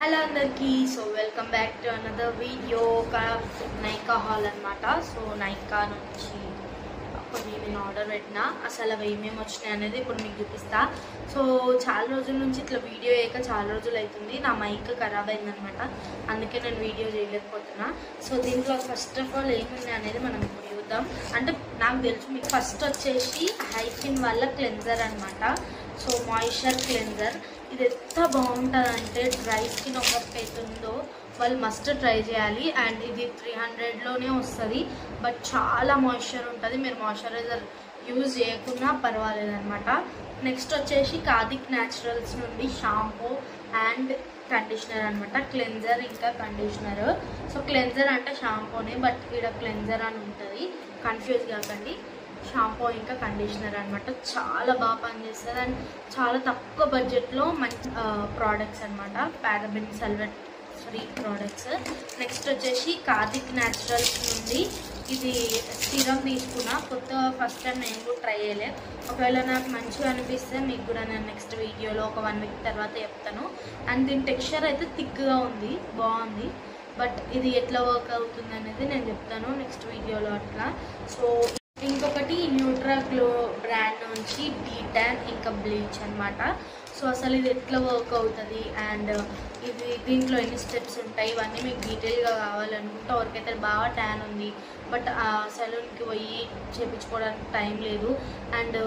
Hello అందరికీ so welcome back to another video. Nykaa hall అనమాట. So Nykaa నుంచి కొన్ని నేను ఆర్డర్ పెట్టిన, అసలు అవి ఏమేమి వచ్చినాయి అనేది ఇప్పుడు మీకు చూపిస్తా. సో చాలా రోజుల నుంచి ఇట్లా వీడియో వేయక చాలా రోజులు అవుతుంది. నా మైక్ ఖరాబ్ అయిందనమాట, అందుకే నేను వీడియో చేయలేకపోతున్నా. సో దీంట్లో ఫస్ట్ ఆఫ్ ఆల్ ఏమున్నాయి అనేది మనం ఇప్పుడు చూద్దాం. అంటే నాకు తెలుసు మీకు ఫస్ట్ వచ్చేసి హైఫిన్ వాళ్ళ క్లెన్జర్ అనమాట. సో మాయిశ్చర్ క్లెన్జర్ ఇది ఎంత బాగుంటుందంటే డ్రై స్కిన్ ఎవరికైతే ఉందో వాళ్ళు మస్ట్ ట్రై చేయాలి. అండ్ ఇది 300లోనే వస్తుంది, బట్ చాలా మాయిశ్చర్ ఉంటుంది. మీరు మాయిశ్చరైజర్ యూజ్ చేయకున్నా పర్వాలేదన్నమాట. నెక్స్ట్ వచ్చేసి కాదిక్ న్యాచురల్స్ నుండి షాంపూ అండ్ కండిషనర్ అనమాట. క్లెన్జర్ ఇంకా కండిషనర్. సో క్లెన్జర్ అంటే షాంపూనే, బట్ ఇక్కడ క్లెన్జర్ అని ఉంటుంది, కన్ఫ్యూజ్ కాకండి. షాంపూ ఇంకా కండిషనర్ అనమాట. చాలా బాగా పనిచేస్తుంది అండ్ చాలా తక్కువ బడ్జెట్లో మంచి ప్రోడక్ట్స్ అనమాట. Paraben sulphate free products. Next వచ్చేసి కాదిక్ న్యాచురల్స్ నుండి ఇది సిరం తీసుకున్నా. ఫస్ట్ టైం నేను కూడా ట్రై చేయలే. ఒకవేళ నాకు మంచిగా అనిపిస్తే మీకు కూడా నేను నెక్స్ట్ వీడియోలో ఒక 1 వీక్ తర్వాత చెప్తాను. అండ్ దీని టెక్స్చర్ అయితే థిక్గా ఉంది, బాగుంది. బట్ ఇది ఎట్లా వర్క్ అవుతుంది అనేది నేను చెప్తాను నెక్స్ట్ వీడియోలో అట్లా. సో ఇంకొకటి న్యూట్రా గ్లో బ్రాండ్ నుంచి డీటాన్ ఇంకా బ్లీచ్ అనమాట. సో అసలు ఇది ఎట్లా వర్క్ అవుతుంది అండ్ ఇది దీంట్లో ఎన్ని స్టెప్స్ ఉంటాయి ఇవన్నీ మీకు డీటెయిల్గా కావాలనుకుంటే, ఎవరికైతే బాగా ట్యాన్ ఉంది బట్ సెలూన్కి పోయి చేయించుకోవడానికి టైం లేదు అండ్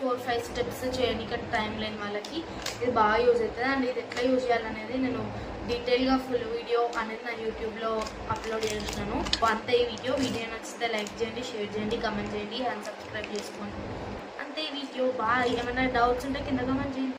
4-5 స్టెప్స్ చేయడానికి టైం లేని వాళ్ళకి ఇది బాగా యూజ్ అవుతుంది. అండ్ ఇది ఎట్లా యూజ్ చేయాలనేది నేను డీటెయిల్గా ఫుల్ వీడియో అనేది నా యూట్యూబ్లో అప్లోడ్ చేసినాను. అంతే ఈ వీడియో నచ్చితే లైక్ చేయండి, షేర్ చేయండి, కమెంట్ చేయండి అండ్ సబ్స్క్రైబ్ చేసుకోండి. అంతే వీడియో బాగా. ఏమైనా డౌట్స్ ఉంటే కింద కమెంట్ చేయండి.